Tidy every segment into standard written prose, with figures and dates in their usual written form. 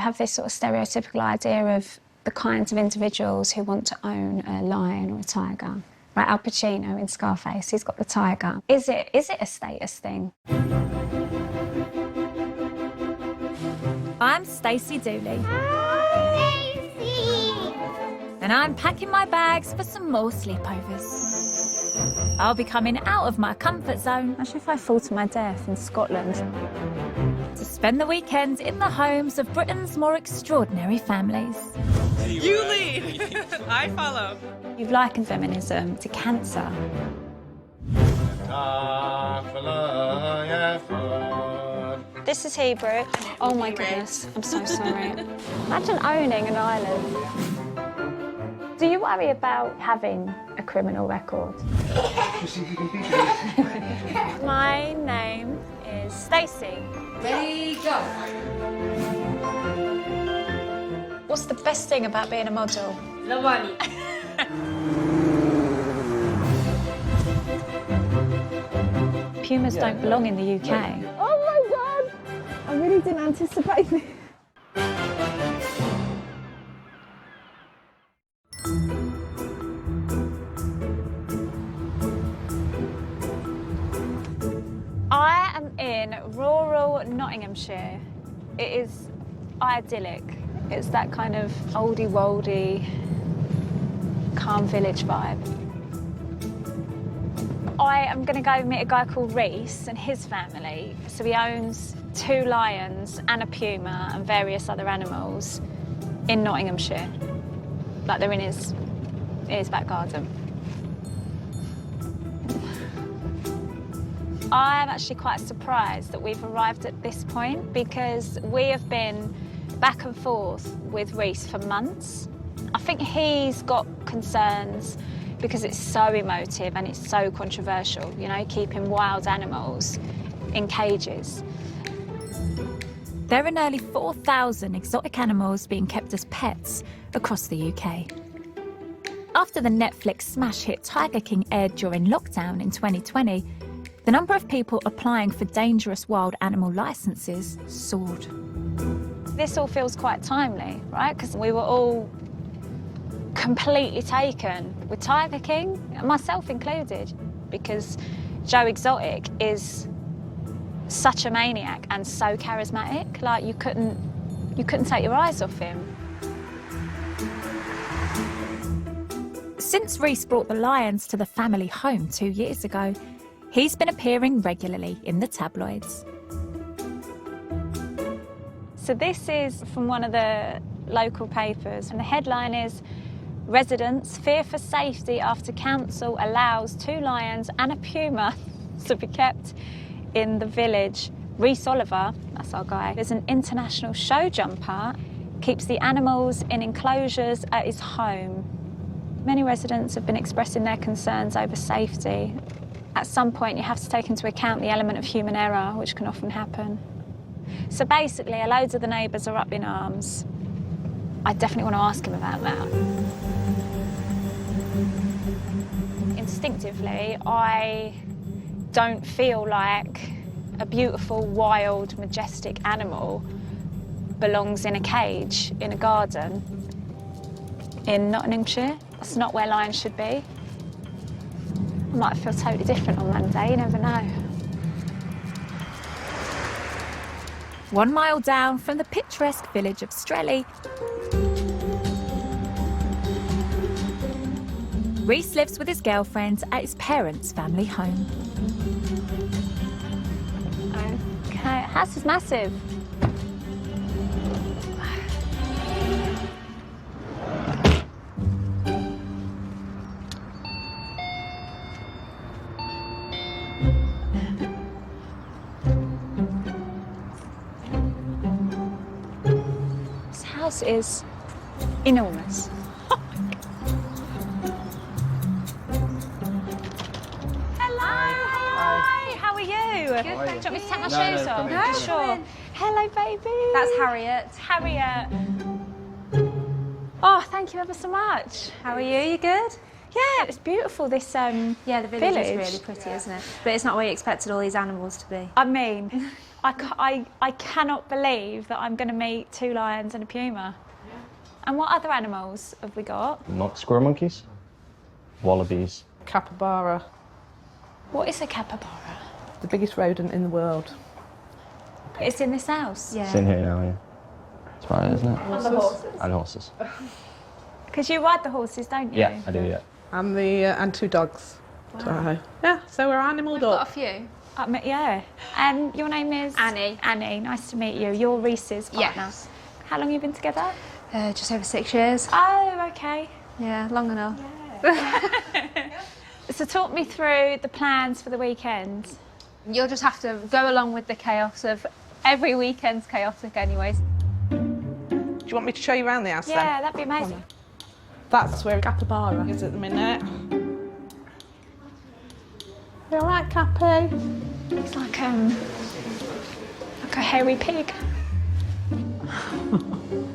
have this sort of stereotypical idea of the kinds of individuals who want to own a lion or a tiger. Right, Al Pacino in Scarface, he's got the tiger. Is it a status thing? I'm Stacey Dooley. Hi, Stacey! And I'm packing my bags for some more sleepovers. I'll be coming out of my comfort zone. Imagine if I fall to my death in Scotland. To spend the weekend in the homes of Britain's more extraordinary families. You lead! I follow. You've likened feminism to cancer. This is Hebrew. Oh my goodness, I'm so sorry. Imagine owning an island. Do you worry about having a criminal record? My name is Stacey. Ready, go. What's the best thing about being a model? The money. Pumas don't belong in the UK. Oh my God! I really didn't anticipate this. I am in rural Nottinghamshire. It is idyllic. It's that kind of oldie-woldy, calm village vibe. I am going to go meet a guy called Reece and his family. So he owns 2 lions and a puma and various other animals in Nottinghamshire. Like they're in his back garden. I'm actually quite surprised that we've arrived at this point because we have been back and forth with Reece for months. I think he's got concerns because it's so emotive and it's so controversial, you know, keeping wild animals in cages. There are nearly 4,000 exotic animals being kept as pets across the UK. After the Netflix smash hit Tiger King aired during lockdown in 2020, the number of people applying for dangerous wild animal licences soared. This all feels quite timely, right? Because we were all completely taken with Tiger King, myself included, because Joe Exotic is such a maniac and so charismatic. Like you couldn't take your eyes off him. Since Reece brought the lions to the family home 2 years ago, he's been appearing regularly in the tabloids. So this is from one of the local papers, and the headline is, "Residents fear for safety after council allows 2 lions and a puma to be kept in the village." Reece Oliver, that's our guy, is an international show jumper, keeps the animals in enclosures at his home. Many residents have been expressing their concerns over safety. At some point, you have to take into account the element of human error, which can often happen. So basically, loads of the neighbours are up in arms. I definitely want to ask him about that. Instinctively, I don't feel like a beautiful, wild, majestic animal belongs in a cage in a garden in Nottinghamshire. That's not where lions should be. I might feel totally different on Monday, you never know. 1 mile down from the picturesque village of Strelly, Reece lives with his girlfriend at his parents' family home. Okay, house is massive. This house is enormous. Good, Do you want me to take my No, shoes no, off? come in, No, come Sure. in. Hello, baby. That's Harriet. Harriet. Oh, thank you ever so much. How are you? You good? Yeah, it's beautiful, this Yeah, the village is really pretty, isn't it? But it's not where you expected all these animals to be. I mean, I cannot believe that I'm going to meet 2 lions and a puma. Yeah. And what other animals have we got? Squirrel monkeys, wallabies. Capybara. What is a capybara? The biggest rodent in the world. It's in this house? It's in here now, yeah. That's right, isn't it? And the horses. And horses. Because you ride the horses, don't you? Yeah, I do, yeah. And 2 dogs. Wow. Yeah, so we're animaled Got up. a few. Yeah. And your name is? Annie. Annie, nice to meet you. You're Reece's partner. Yes. How long have you been together? Just over 6 years. Oh, okay. Yeah, long enough. So talk me through the plans for the weekend. You'll just have to go along with the chaos of every weekend's chaotic anyways. Do you want me to show you around the house then? Yeah, that'd be amazing. That's where Capybara is at the minute. You all right, Cappy? It's like a hairy pig.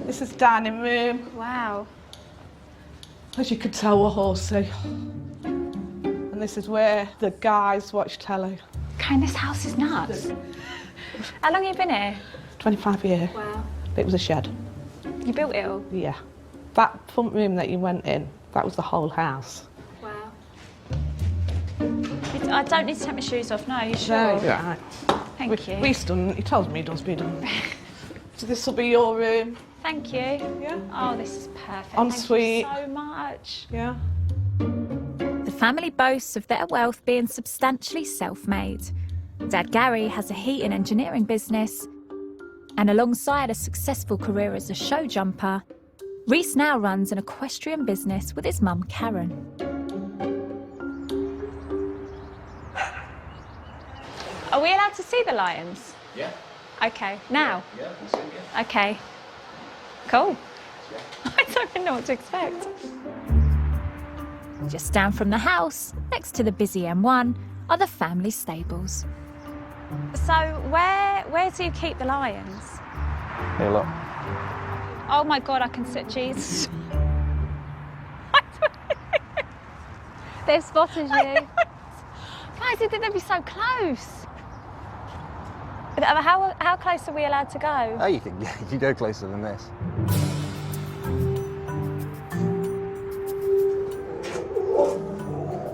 This is dining room. Wow. As you can tell, we're horsey. And this is where the guys watch telly. Okay, this house is nuts. How long have you been here? 25 years. Wow. It was a shed. You built it all? Yeah. That front room that you went in, that was the whole house. Wow. I don't need to take my shoes off, no, you sure? No, you're right. Thank you. Reece done, he tells me he does be done. So this will be your room. Thank you. Yeah. Oh, this is perfect. Ensuite. Thank you so much. Yeah. The family boasts of their wealth being substantially self-made. Dad Gary has a heat and engineering business, and alongside a successful career as a show jumper, Reece now runs an equestrian business with his mum Karen. Are we allowed to see the lions? Yeah. Okay, now? Yeah, that's it, yeah. Okay. Cool. I don't even know what to expect. Just down from the house, next to the busy M1, are the family stables. So where do you keep the lions? Hey, look. Oh my God, I can sit Jesus. They've spotted you. Guys, you think they'd be so close? How close are we allowed to go? Oh, you can go closer than this.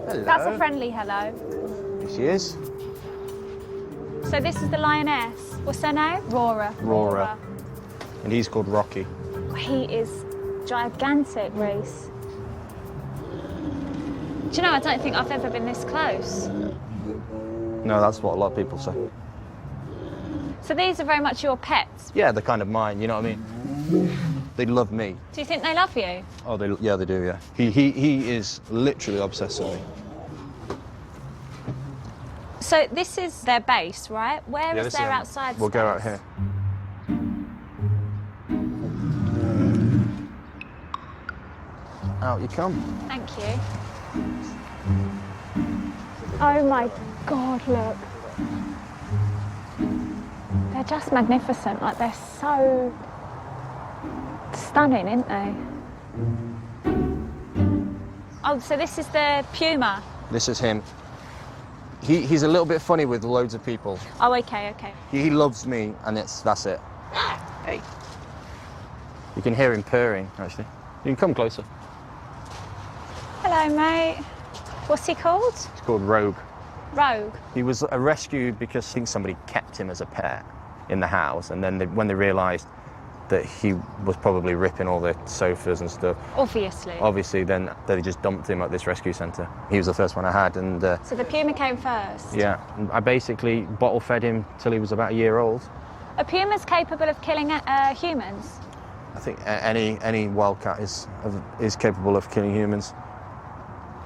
Hello. That's a friendly hello. Here she is. So this is the lioness. What's her name? Rora. Rora. And he's called Rocky. He is gigantic, Reece. Do you know, I don't think I've ever been this close. No, that's what a lot of people say. So these are very much your pets. Yeah, they're kind of mine, you know what I mean? They love me. Do you think they love you? Oh, yeah, they do, yeah. He is literally obsessed with me. So this is their base, right? Where is this their outside We'll space? go out here. Out you come. Thank you. Oh my God, look. They're just magnificent. Like, they're so stunning, aren't they? Oh, so this is the puma. This is him. He's a little bit funny with loads of people. Oh, okay, okay. He loves me, and that's it. Hey. You can hear him purring, actually. You can come closer. Hello, mate. What's he called? It's called Rogue. Rogue. He was rescued because I think somebody kept him as a pet in the house, and then when they realised that he was probably ripping all the sofas and stuff, Obviously, then they just dumped him at this rescue centre. He was the first one I had, and So the puma came first? yeah, I basically bottle fed him till he was about a year old. Are pumas capable of killing humans? I think any wildcat is capable of killing humans.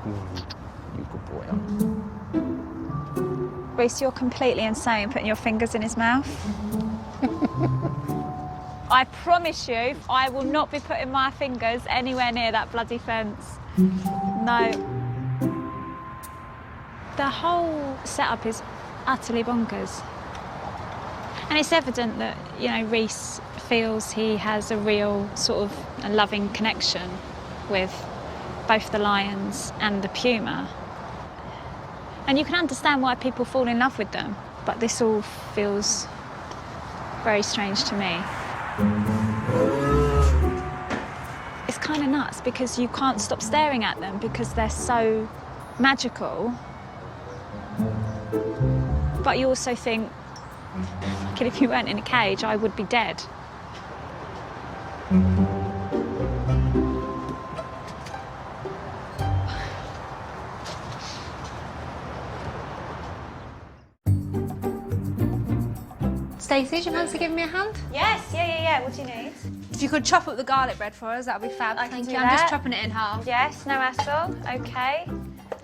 You good boy. Huh? Reece, you're completely insane putting your fingers in his mouth. I promise you, I will not be putting my fingers anywhere near that bloody fence. No. The whole setup is utterly bonkers. And it's evident that, you know, Reece feels he has a real sort of a loving connection with both the lions and the puma. And you can understand why people fall in love with them, but this all feels very strange to me. It's kind of nuts because you can't stop staring at them because they're so magical. But you also think, if you weren't in a cage, I would be dead. Stacey, do you fancy giving me a hand? Yes, yeah. What do you need? If you could chop up the garlic bread for us, that would be fab. I can Thank do you. I'm just that. chopping it in half. Yes, no hassle. Okay.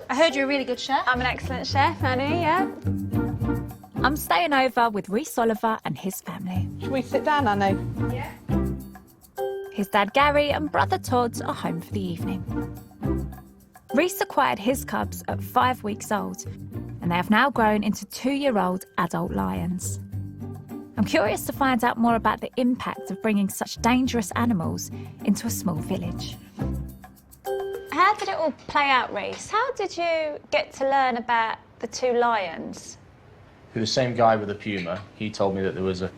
I heard you're a really good chef. I'm an excellent chef, Annie, yeah. I'm staying over with Reece Oliver and his family. Should we sit down, Annie? His dad Gary and brother Todd are home for the evening. Reece acquired his cubs at 5 weeks old, and they have now grown into 2-year-old adult lions. I'm curious to find out more about the impact of bringing such dangerous animals into a small village. How did it all play out, Reece? How did you get to learn about the 2 lions? Who the same guy with the puma. He told me that there was an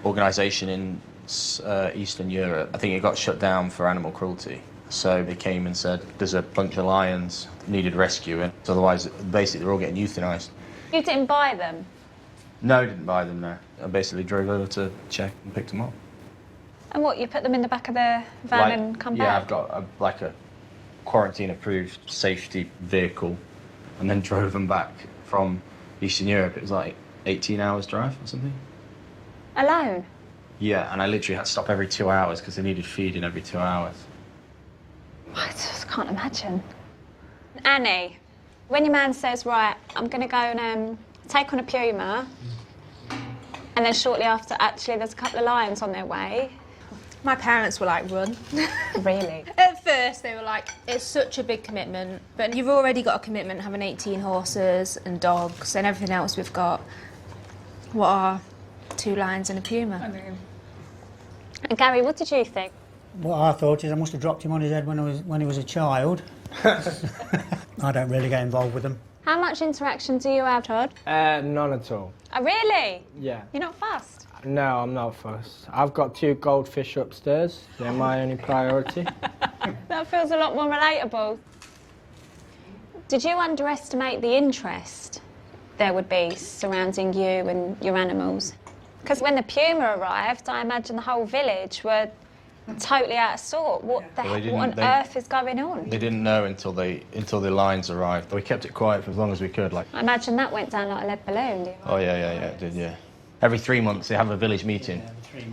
organisation in Eastern Europe. I think it got shut down for animal cruelty. So they came and said, there's a bunch of lions that needed rescuing. Otherwise, basically, they're all getting euthanised. You didn't buy them? No, I didn't buy them, no. I basically drove over to check and picked them up. And what, you put them in the back of the van and come back? Yeah, I've got a quarantine-approved safety vehicle and then drove them back from Eastern Europe. It was like 18 hours drive or something. Alone? Yeah, and I literally had to stop every 2 hours because they needed feeding every 2 hours. I just can't imagine. Annie, when your man says, right, I'm going to go and take on a puma, and then shortly after, actually, there's a couple of lions on their way. My parents were like, run. Really? At first, they were like, it's such a big commitment, but you've already got a commitment having 18 horses and dogs and everything else we've got. What are 2 lions and a puma? And Gary, what did you think? What I thought is I must have dropped him on his head when he was a child. I don't really get involved with them. How much interaction do you have, Todd? None at all. Oh, really? Yeah. You're not fussed? No, I'm not fussed. I've got 2 goldfish upstairs. They're my only priority. That feels a lot more relatable. Did you underestimate the interest there would be surrounding you and your animals? Because when the puma arrived, I imagine the whole village were totally out of sort. What on earth is going on? They didn't know until the lions arrived. We kept it quiet for as long as we could. I imagine that went down like a lead balloon. Oh yeah, it did, yeah. Every 3 months they have a village meeting,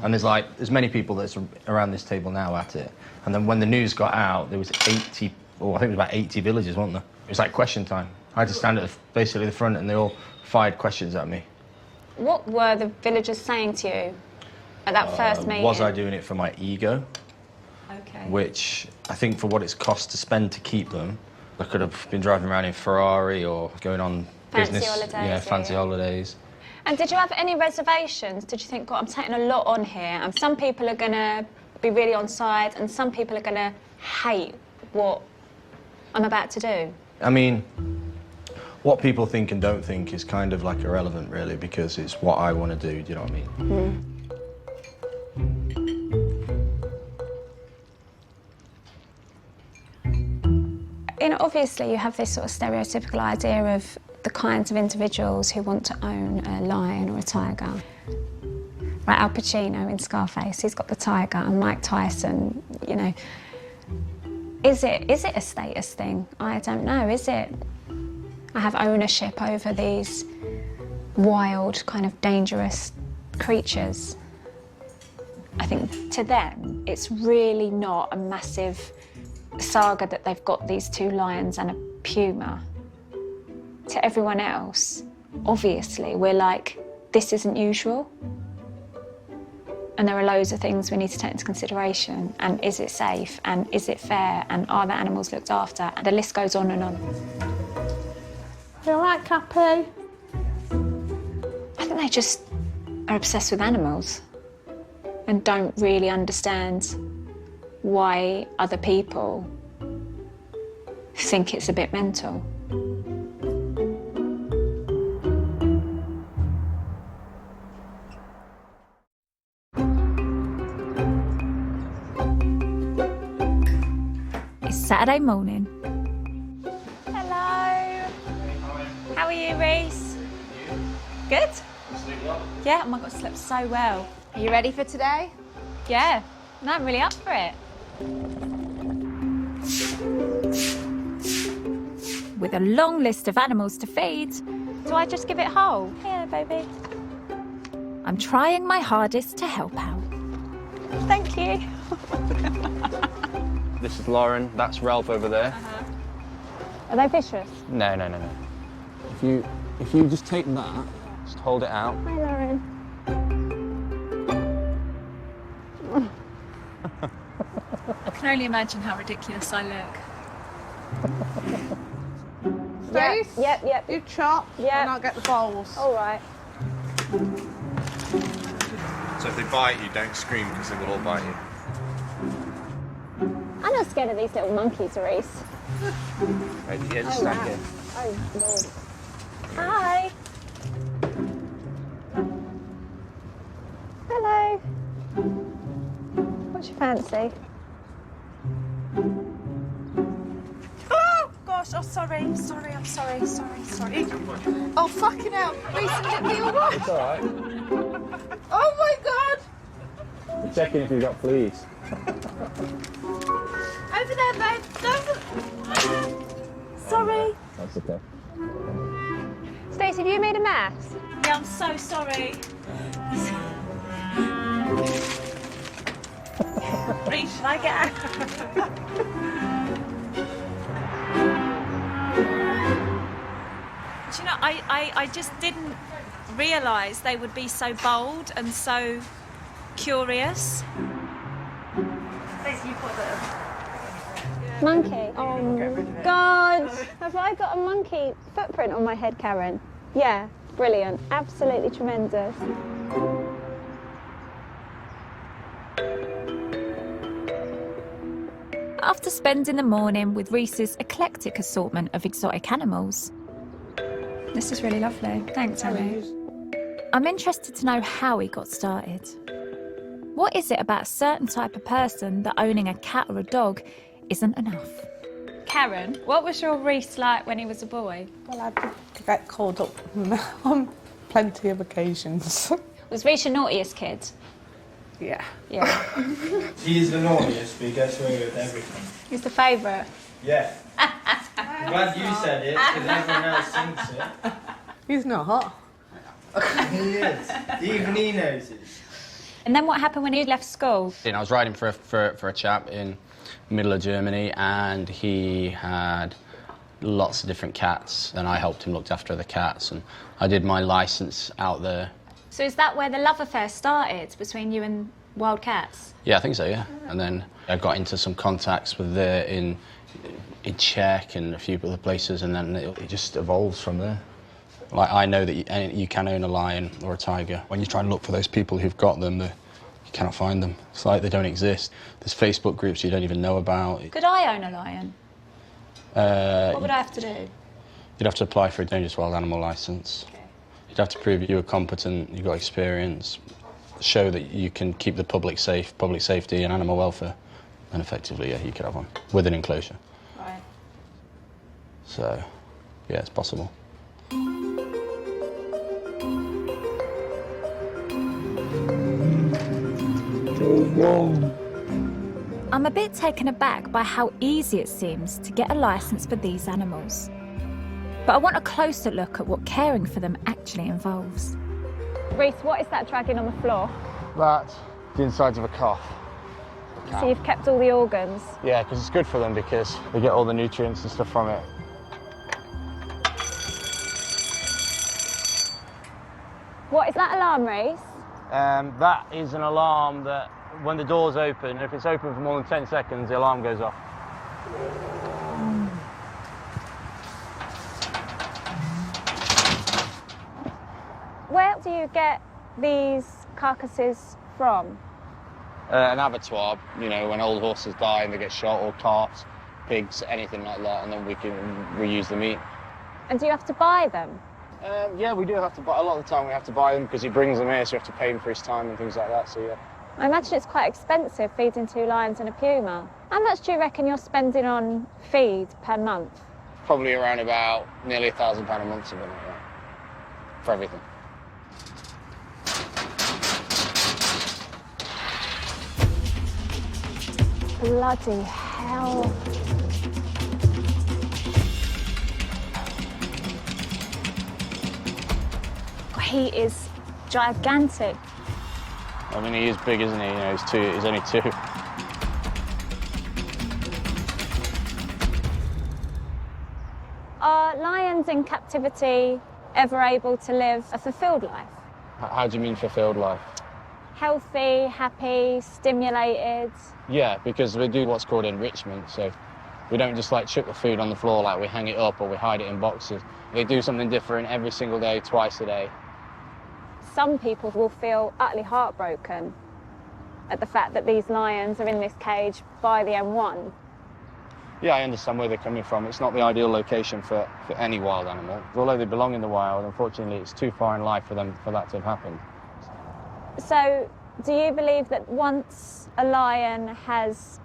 and there's many people that's around this table now at it. And then when the news got out, there was 80, or I think it was about 80 villages, wasn't there? It was like question time. I had to stand at basically the front, and they all fired questions at me. What were the villagers saying to you at that first meeting? Was I doing it for my ego? Okay. Which I think for what it's cost to spend to keep them, I could have been driving around in Ferrari or going on Fancy holidays, fancy holidays. And did you have any reservations? Did you think, God, I'm taking a lot on here, and some people are going to be really on side, and some people are going to hate what I'm about to do? I mean, what people think and don't think is kind of like irrelevant, really, because it's what I want to do. Do you know what I mean? You know, obviously you have this sort of stereotypical idea of the kinds of individuals who want to own a lion or a tiger. Right, Al Pacino in Scarface, he's got the tiger, and Mike Tyson, you know. Is it a status thing? I don't know, is it? I have ownership over these wild, kind of dangerous creatures. I think to them, it's really not a massive saga that they've got these 2 lions and a puma. To everyone else, obviously, we're like, this isn't usual. And there are loads of things we need to take into consideration. And is it safe? And is it fair? And are the animals looked after? And the list goes on and on. You all right, Cappy? I think they just are obsessed with animals and don't really understand why other people think it's a bit mental. Saturday morning. Hello. How are you, Reece? Good? Yeah, oh my God, I slept so well. Are you ready for today? Yeah, no, I'm really up for it. With a long list of animals to feed, Do I just give it whole? Yeah, baby. I'm trying my hardest to help out. Thank you. This is Lauren, that's Ralph over there. Are they vicious? No. If you just take that, just hold it out. Hi, Lauren. I can only imagine how ridiculous I look. Stace? Yep. You chop, Yep. and I'll get the bowls. All right. So if they bite you, don't scream because they will all bite you. I'm not scared of these little monkeys, Reece. Right, yeah, just stand here. Oh, Lord. Hi. Hello. What's your fancy? Oh, gosh, oh, sorry. I'm sorry. Oh, fucking hell. Reece, get me all right. It's all right. Oh, my God. We're checking if you've got fleas. Over there, babe. Sorry. That's okay. Stacey, have you made a mess? Yeah, I'm so sorry. Reece, should I get out? Do you know, I just didn't realise they would be so bold and so curious. Monkey. Oh, God. Have I got a monkey footprint on my head, Karen? Yeah, brilliant. Absolutely tremendous. After spending the morning with Reece's eclectic assortment of exotic animals, This is really lovely. Thanks, Ellie. I'm interested to know how he got started. What is it about a certain type of person that owning a cat or a dog isn't enough? Karen, what was your Reece like when he was a boy? Well, I did get called up on plenty of occasions. Was Reece your naughtiest kid? Yeah. Yeah. He's the naughtiest, but he gets away with everything. He's the favourite? Yeah. I'm glad you said it, because everyone else thinks it. He's not. He is. Even he knows it. And then what happened when you left school? I was riding for a chap in the middle of Germany, and he had lots of different cats, and I helped him look after the cats, and I did my licence out there. So is that where the love affair started between you and wild cats? Yeah, I think so, yeah. And then I got into some contacts with in Czech and a few other places, and then it just evolves from there. Like, I know that you can own a lion or a tiger. When you try and look for those people who've got them, you cannot find them. It's like they don't exist. There's Facebook groups you don't even know about. Could I own a lion? What would I have to do? You'd have to apply for a dangerous wild animal licence. Okay. You'd have to prove you were competent, you've got experience, show that you can keep the public safe, public safety and animal welfare, and effectively, yeah, you could have one with an enclosure. Right. So, yeah, it's possible. I'm a bit taken aback by how easy it seems to get a licence for these animals. But I want a closer look at what caring for them actually involves. Reece, what is that dragging on the floor? That's the insides of a calf. So you've kept all the organs? Yeah, because it's good for them because they get all the nutrients and stuff from it. What is that alarm, Reece? That is an alarm that when the door's open, if it's open for more than 10 seconds, the alarm goes off. Where do you get these carcasses from? An abattoir, you know, when old horses die and they get shot, or calves, pigs, anything like that, and then we can reuse the meat. And do you have to buy them? Yeah, we do have to buy. A lot of the time we have to buy them because he brings them here, so we have to pay him for his time and things like that, so yeah. I imagine it's quite expensive feeding 2 lions and a puma. How much do you reckon you're spending on feed per month? Probably around about nearly £1,000 a month, something like that, for everything. Bloody hell. He is gigantic. I mean, he is big, isn't he? You know, he's only 2. Are lions in captivity ever able to live a fulfilled life? How do you mean fulfilled life? Healthy, happy, stimulated? Yeah, because we do what's called enrichment, so we don't just like chuck the food on the floor, like we hang it up or we hide it in boxes. They do something different every single day, twice a day. Some people will feel utterly heartbroken at the fact that these lions are in this cage by the M1. Yeah, I understand where they're coming from. It's not the ideal location for any wild animal. Although they belong in the wild, unfortunately, it's too far in life for that to have happened. So, do you believe that once a lion has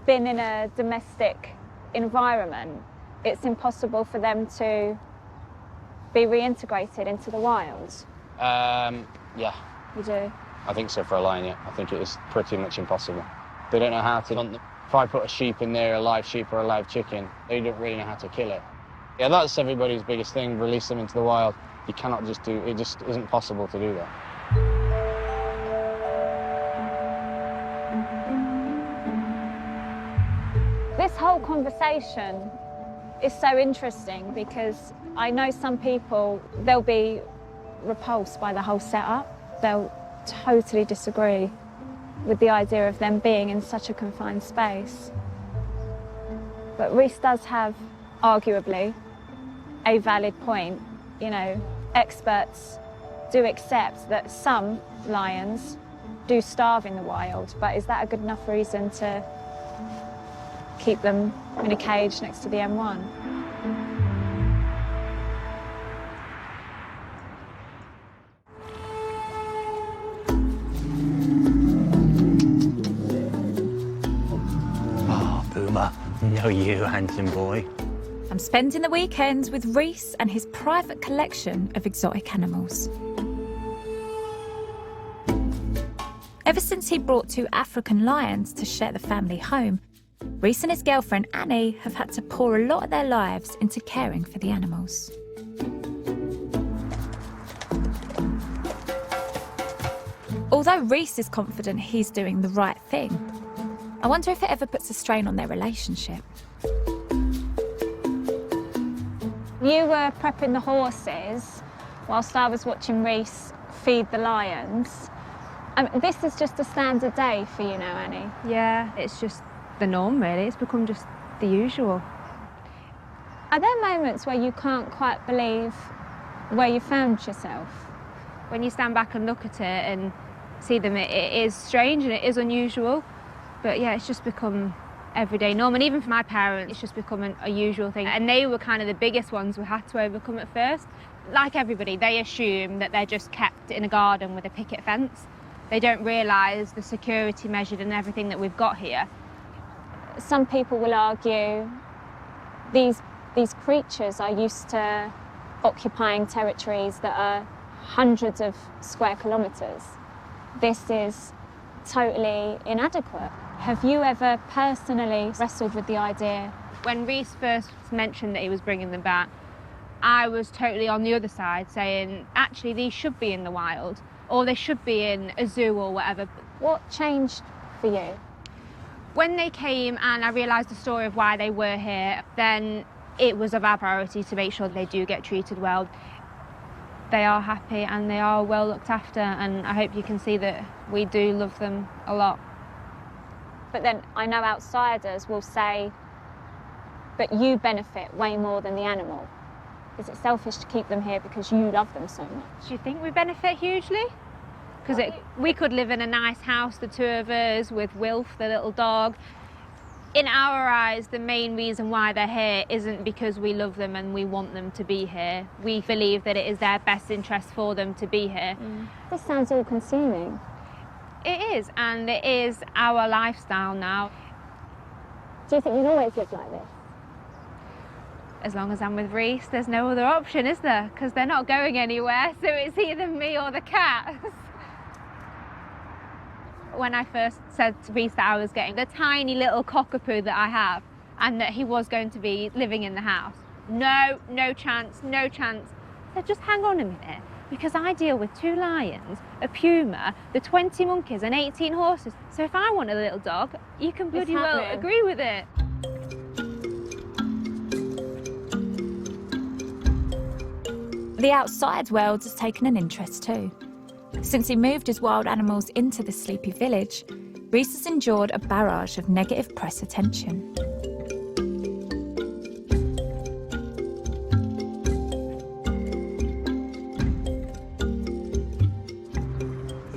been in a domestic environment, it's impossible for them to be reintegrated into the wild? Yeah. You do? I think so for a lion, yeah. I think it is pretty much impossible. They don't know how to hunt them. If I put a sheep in there, a live sheep or a live chicken, they don't really know how to kill it. Yeah, that's everybody's biggest thing, release them into the wild. You cannot just do, it just isn't possible to do that. This whole conversation is so interesting because I know some people, they'll be repulsed by the whole setup. They'll totally disagree with the idea of them being in such a confined space. But Reece does have, arguably, a valid point. You know, experts do accept that some lions do starve in the wild, but is that a good enough reason to keep them in a cage next to the M1? Puma, know you, handsome boy. I'm spending the weekends with Reece and his private collection of exotic animals. Ever since he brought 2 African lions to share the family home, Reece and his girlfriend Annie have had to pour a lot of their lives into caring for the animals. Although Reece is confident he's doing the right thing, I wonder if it ever puts a strain on their relationship. You were prepping the horses whilst I was watching Reece feed the lions. This is just a standard day for you now, Annie. Yeah, it's just the norm, really. It's become just the usual. Are there moments where you can't quite believe where you found yourself? When you stand back and look at it and see them, it is strange and it is unusual. But yeah, it's just become everyday norm. And even for my parents, it's just become a usual thing. And they were kind of the biggest ones we had to overcome at first. Like everybody, they assume that they're just kept in a garden with a picket fence. They don't realise the security measures and everything that we've got here. Some people will argue these creatures are used to occupying territories that are hundreds of square kilometres. This is totally inadequate. Have you ever personally wrestled with the idea? When Reece first mentioned that he was bringing them back, I was totally on the other side, saying, actually, these should be in the wild, or they should be in a zoo or whatever. What changed for you? When they came and I realised the story of why they were here, then it was of our priority to make sure they do get treated well. They are happy and they are well looked after, and I hope you can see that we do love them a lot. But then I know outsiders will say, but you benefit way more than the animal. Is it selfish to keep them here because you love them so much? Do you think we benefit hugely? Because we could live in a nice house, the 2 of us, with Wilf, the little dog. In our eyes, the main reason why they're here isn't because we love them and we want them to be here. We believe that it is their best interest for them to be here. This sounds all-consuming. It is, and it is our lifestyle now. Do you think you'll always live like this? As long as I'm with Reece, there's no other option, is there? Because they're not going anywhere, so it's either me or the cats. When I first said to Reece that I was getting the tiny little cockapoo that I have and that he was going to be living in the house, no chance, no chance. So just hang on a minute, because I deal with 2 lions, a puma, the 20 monkeys and 18 horses. So if I want a little dog, you can bloody well agree with it. The outside world has taken an interest too. Since he moved his wild animals into the sleepy village, Reece has endured a barrage of negative press attention.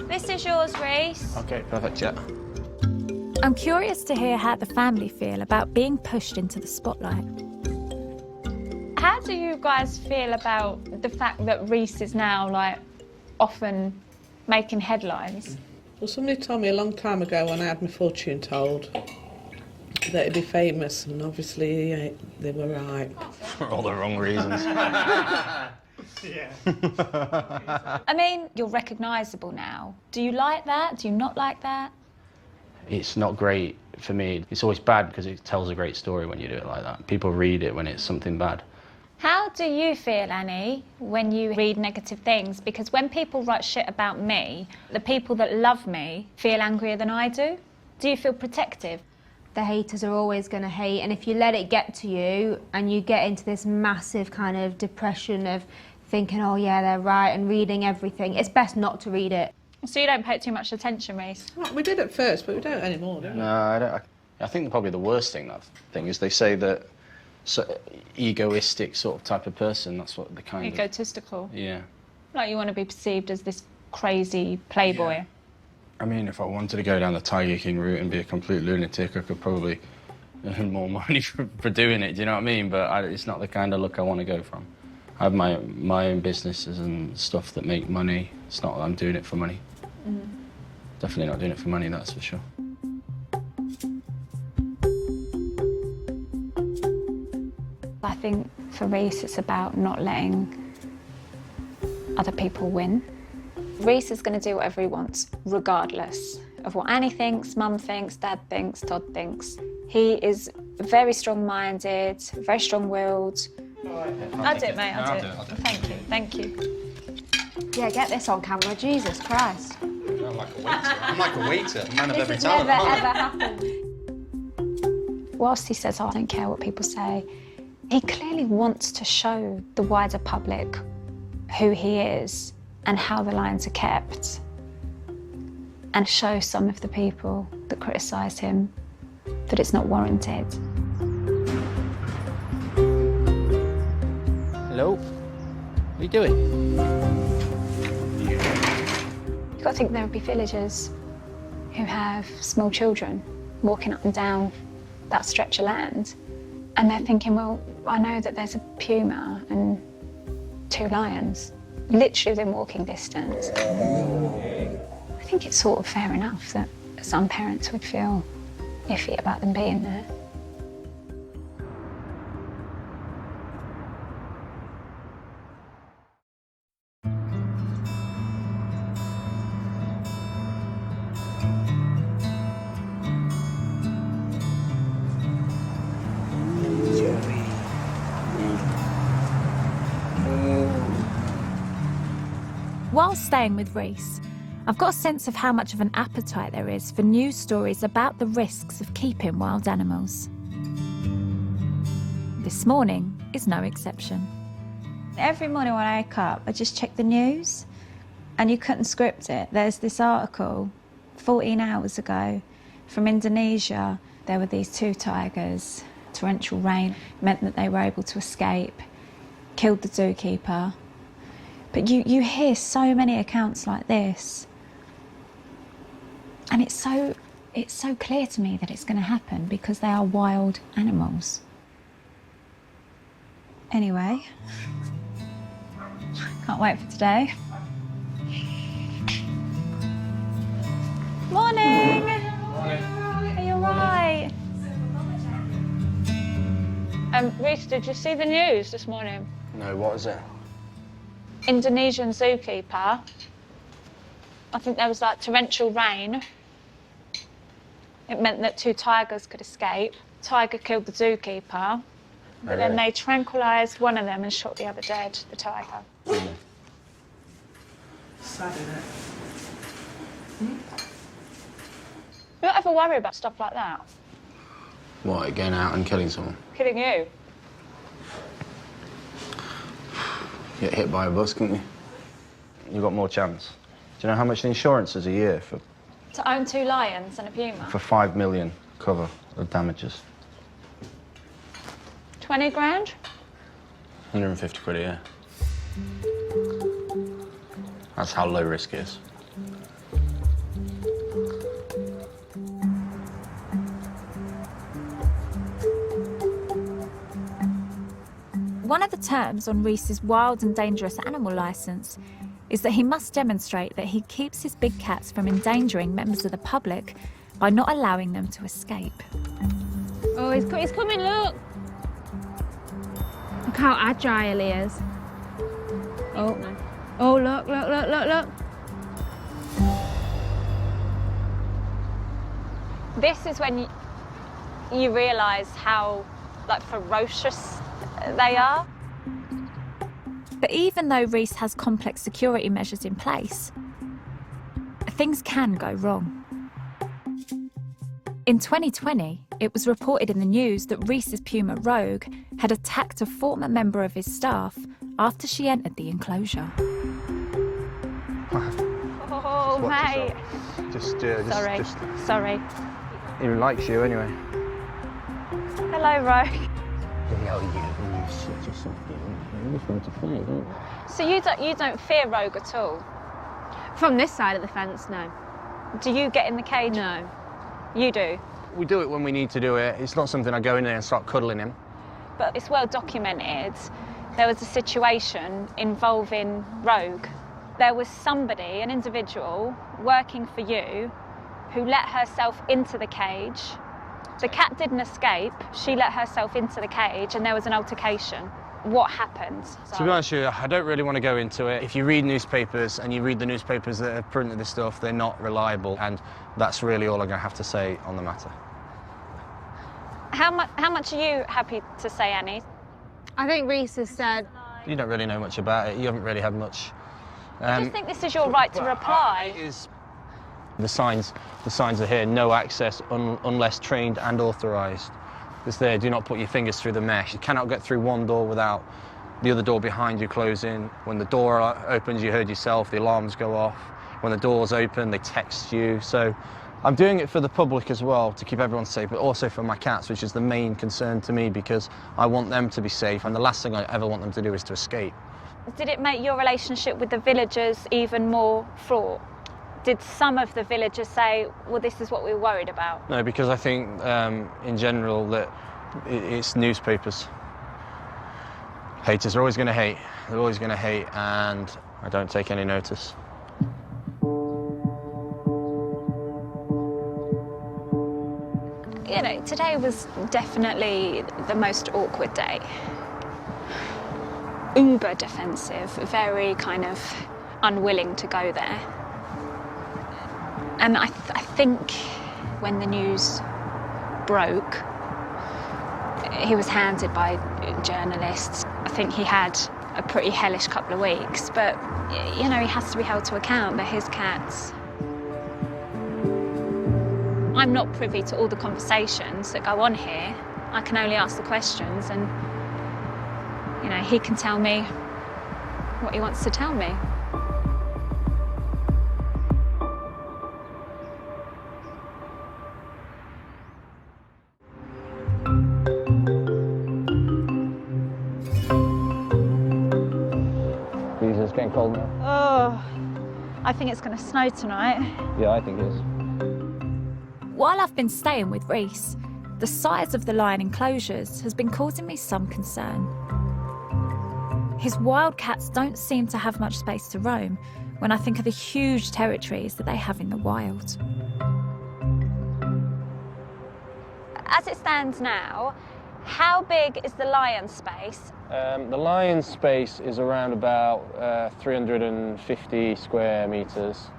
This is yours, Reece. Okay, perfect, yeah. I'm curious to hear how the family feel about being pushed into the spotlight. How do you guys feel about the fact that Reece is now, like, often making headlines? Well, somebody told me a long time ago when I had my fortune told that he'd be famous, and obviously they were right. For all the wrong reasons. I mean, you're recognisable now. Do you like that? Do you not like that? It's not great for me. It's always bad because it tells a great story when you do it like that. People read it when it's something bad. How do you feel, Annie, when you read negative things? Because when people write shit about me, the people that love me feel angrier than I do. Do you feel protective? The haters are always going to hate, and if you let it get to you and you get into this massive kind of depression of thinking, oh yeah, they're right, and reading everything, it's best not to read it. So you don't pay too much attention, Reece? Well, we did at first, but we don't anymore, do we? No, I don't. I think probably the worst thing is they say that egoistic sort of type of person, that's what the kind of... Egotistical? Yeah. Like you want to be perceived as this crazy playboy? Yeah. I mean, if I wanted to go down the Tiger King route and be a complete lunatic, I could probably earn more money for doing it, do you know what I mean? But it's not the kind of look I want to go from. I have my own businesses and stuff that make money. It's not that I'm doing it for money. Definitely not doing it for money, that's for sure. I think for Reece it's about not letting other people win. Reece is going to do whatever he wants, regardless of what Annie thinks, Mum thinks, Dad thinks, Todd thinks. He is very strong-minded, very strong-willed. I'll do it, mate, I'll do it. Thank you. Yeah, get this on camera, Jesus Christ. I'm like a waiter, man of every This has talent. never, ever happened. Whilst he says, oh, I don't care what people say, he clearly wants to show the wider public who he is and how the lions are kept, and show some of the people that criticise him that it's not warranted. Hello? What are you doing? You've got to think there would be villagers who have small children walking up and down that stretch of land, and they're thinking, well, I know that there's a puma and 2 lions literally within walking distance. I think it's sort of fair enough that some parents would feel iffy about them being there. While staying with Reece, I've got a sense of how much of an appetite there is for news stories about the risks of keeping wild animals. This morning is no exception. Every morning when I wake up, I just check the news, and you couldn't script it. There's this article 14 hours ago from Indonesia. There were these 2 tigers. Torrential rain meant that they were able to escape, killed the zookeeper. But you hear so many accounts like this, and it's so clear to me that it's going to happen because they are wild animals. Anyway, can't wait for today. Morning! Are you all right? Reece, did you see the news this morning? No, what is it? Indonesian zookeeper. I think there was like torrential rain. It meant that 2 tigers could escape. Tiger killed the zookeeper, but then they tranquilised one of them and shot the other dead, the tiger. Sad, isn't it? You don't ever worry about stuff like that? What, going out and killing someone? Killing you? Get hit by a bus, couldn't you? You've got more chance. Do you know how much the insurance is a year for To own 2 lions and a puma? for 5 million cover of damages? 20 grand? 150 quid a year. That's how low risk it is. One of the terms on Reece's wild and dangerous animal licence is that he must demonstrate that he keeps his big cats from endangering members of the public by not allowing them to escape. Oh, he's coming, look! Look how agile he is. Oh, oh, look, look, look, look, look. This is when you realise how, like, ferocious they are. But even though Reece has complex security measures in place, things can go wrong. In 2020, it was reported in the news that Reece's puma Rogue had attacked a former member of his staff after she entered the enclosure. Oh, mate. Sorry. He likes you anyway. Hello, Rogue. So you don't fear Rogue at all? From this side of the fence, no. Do you get in the cage? No. You do? We do it when we need to do it. It's not something I go in there and start cuddling him. But it's well documented. There was a situation involving Rogue. There was somebody, an individual, working for you who let herself into the cage. The cat didn't escape. She let herself into the cage and there was an altercation. What happened? To be honest with you, I don't really want to go into it. If you read newspapers and you read the newspapers that have printed this stuff, they're not reliable, and that's really all I'm going to have to say on the matter. How much are you happy to say, Annie? I think Reece has said... You don't really know much about it. You haven't really had much... I just think this is your right to reply. The signs are here, no access unless trained and authorised. It's there, do not put your fingers through the mesh. You cannot get through one door without the other door behind you closing. When the door opens, you heard yourself, the alarms go off. When the door's open, they text you. So I'm doing it for the public as well, to keep everyone safe, but also for my cats, which is the main concern to me, because I want them to be safe, and the last thing I ever want them to do is to escape. Did it make your relationship with the villagers even more fraught? Did some of the villagers say, well, this is what we were worried about? No, because I think, in general, that it's newspapers. Haters are always going to hate. They're always going to hate, and I don't take any notice. You know, today was definitely the most awkward day. Uber defensive, very kind of unwilling to go there. And I think when the news broke, he was hounded by journalists. I think he had a pretty hellish couple of weeks, but, you know, he has to be held to account. They're his cats. I'm not privy to all the conversations that go on here. I can only ask the questions, and, you know, he can tell me what he wants to tell me. It's getting cold now. Oh, I think it's going to snow tonight. Yeah, I think it is. While I've been staying with Reece, the size of the lion enclosures has been causing me some concern. His wild cats don't seem to have much space to roam when I think of the huge territories that they have in the wild. As it stands now, How big is the lion space? The lion space is around about 350 square metres.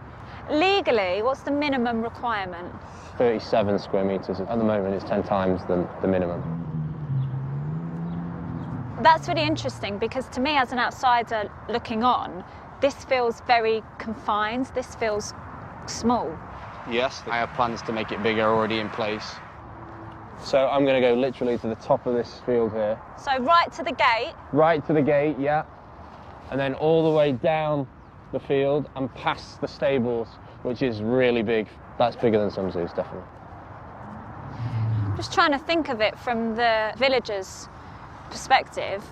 Legally, what's the minimum requirement? 37 square metres. At the moment, it's 10 times the minimum. That's really interesting because to me, as an outsider looking on, this feels very confined. This feels small. Yes, I have plans to make it bigger already in place. So I'm going to go literally to the top of this field here. So right to the gate? Right to the gate, yeah. And then all the way down the field and past the stables, which is really big. That's bigger than some zoos, definitely. Just trying to think of it from the villagers' perspective.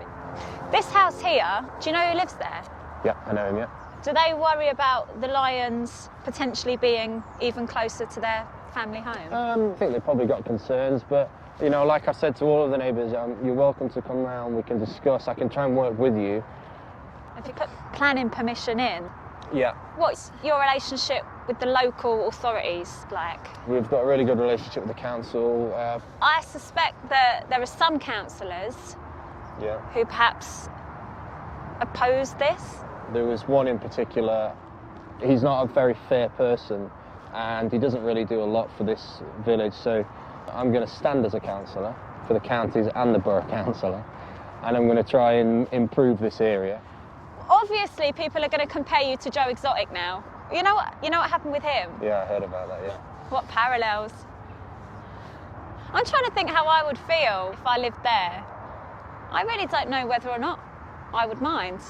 This house here, do you know who lives there? Yeah, I know him, yeah. Do they worry about the lions potentially being even closer to their family home? I think they've probably got concerns, but, you know, like I said to all of the neighbours, you're welcome to come round, we can discuss, I can try and work with you. If you put planning permission in, Yeah. what's your relationship with the local authorities like? We've got a really good relationship with the council. I suspect that there are some councillors Yeah. who perhaps oppose this. There was one in particular, he's not a very fair person and he doesn't really do a lot for this village, so I'm going to stand as a councillor for the counties and the borough councillor, and I'm going to try and improve this area. Obviously, people are going to compare you to Joe Exotic now. You know what happened with him? Yeah, I heard about that, yeah. What parallels? I'm trying to think how I would feel if I lived there. I really don't know whether or not I would mind.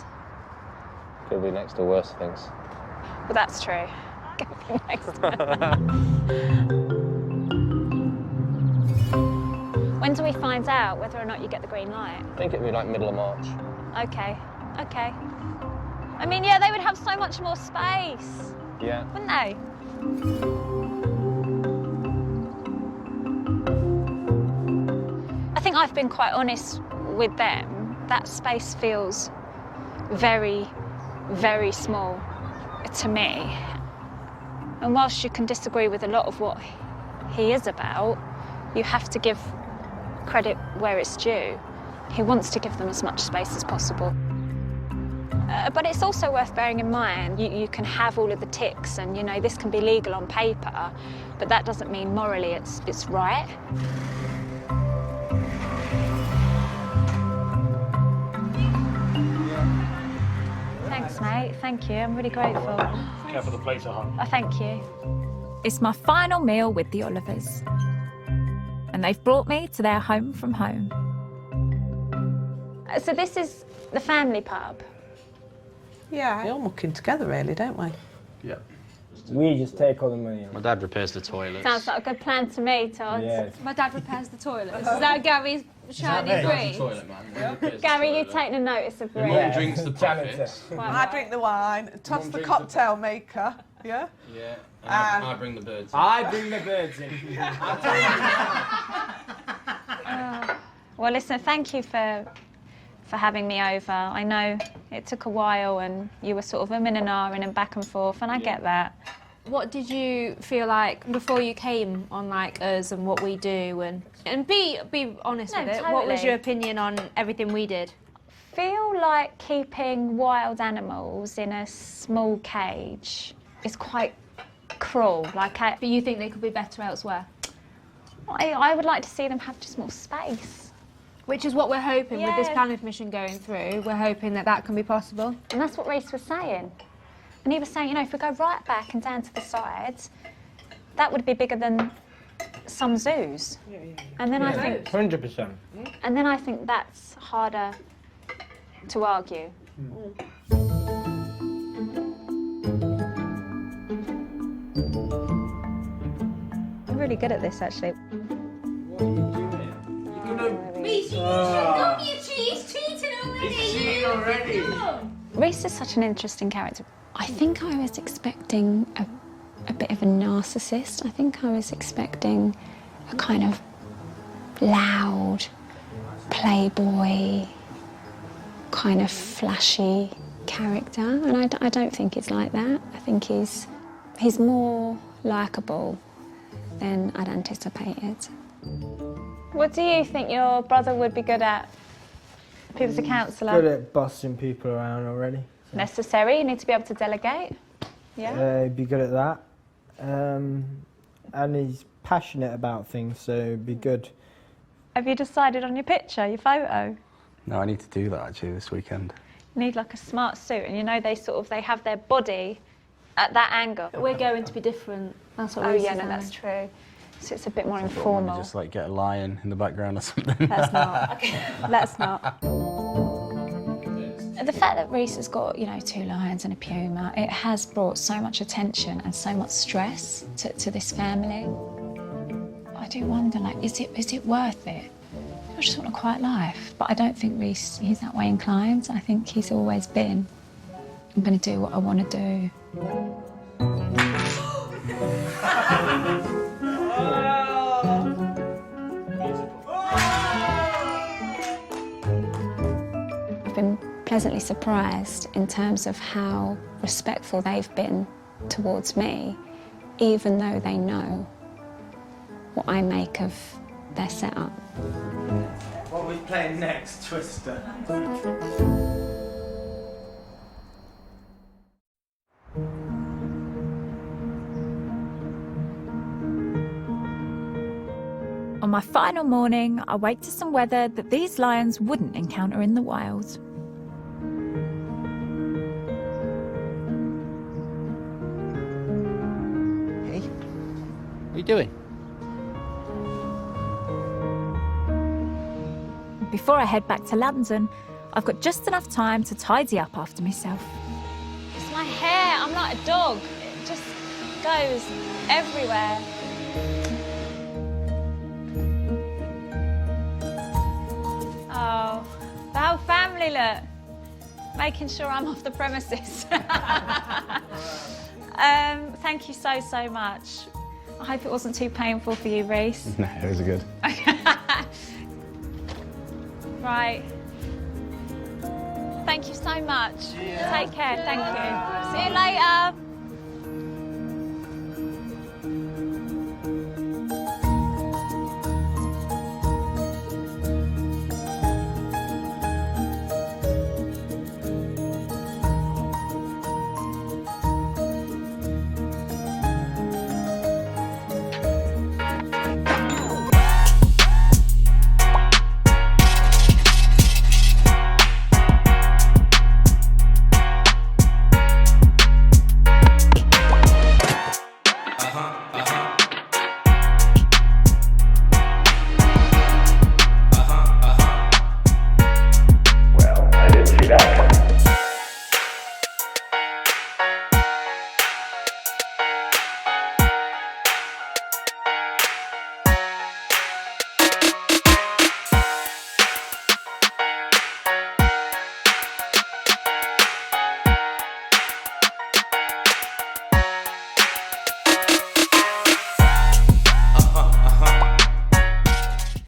Could be next to worse things. Well, that's true. Next When do we find out whether or not you get the green light? I think it'd be like middle of March. Okay, okay. I mean, yeah, they would have so much more space. Yeah. Wouldn't they? I think I've been quite honest with them. That space feels very, very small to me. And whilst you can disagree with a lot of what he is about, you have to give credit where it's due. He wants to give them as much space as possible. But it's also worth bearing in mind, you can have all of the ticks and, you know, this can be legal on paper, but that doesn't mean morally it's right. Thanks, mate. Thank you. I'm really grateful. Careful, the plates are hot. Oh, thank you. It's my final meal with the Olivers. And they've brought me to their home from home. So this is the family pub? Yeah. We're all mucking together, really, don't we? Yeah. We just take all the money. My dad repairs the toilets. Sounds like a good plan to me, Todd. Yeah. My dad repairs the toilets. Is that Gary's shiny green? Toilet man. Gary, you take the notice of Mum Reece. drinks the profits. I drink the wine, Todd's the cocktail maker, yeah? Yeah. And I bring the birds in. I bring the birds in. Well, listen, thank you for having me over. I know it took a while and you were sort of umming and ahhing and back and forth, and I get that. What did you feel like before you came on like us and what we do, and be honest with it? Totally. What was your opinion on everything we did? Feel like keeping wild animals in a small cage is quite cruel. But you think they could be better elsewhere? I would like to see them have just more space. Which is what we're hoping with this planning permission going through. We're hoping that that can be possible. And that's what Reece was saying. And he was saying, you know, if we go right back and down to the sides, that would be bigger than some zoos. And then I think 100%. And then I think that's harder to argue. I'm really good at this, actually. Reece is such an interesting character. I think I was expecting a bit of a narcissist. I think I was expecting a kind of loud, playboy, kind of flashy character, and I don't think he's like that. I think he's more likeable than I'd anticipated. What do you think your brother would be good at if he was a counsellor? Good at bossing people around already. So. Necessary, you need to be able to delegate. Yeah. He'd be good at that. And he's passionate about things, so he'd be good. Have you decided on your picture, your photo? No, I need to do that actually this weekend. You need like a smart suit, and you know they have their body at that angle. But we're going to be different. That's what Oh we're yeah, no, that's true. So it's a bit more informal. Just like get a lion in the background or something. Let's not. Okay. Let's not. The fact that Reece has got, you know, 2 lions and a puma, it has brought so much attention and so much stress to this family. I do wonder, like, is it worth it? I just want a quiet life, but I don't think Reece, he's that way inclined. I think he's always been, I'm going to do what I want to do. I've been pleasantly surprised in terms of how respectful they've been towards me, even though they know what I make of their setup. What are we playing next, Twister? On my final morning, I wake to some weather that these lions wouldn't encounter in the wild. Hey, what are you doing? Before I head back to London, I've got just enough time to tidy up after myself. It's my hair, I'm like a dog. It just goes everywhere. Oh, the whole family, look. Making sure I'm off the premises. Thank you so much. I hope it wasn't too painful for you, Reece. No, it was good. Right. Thank you so much. Take care, thank you. See you later.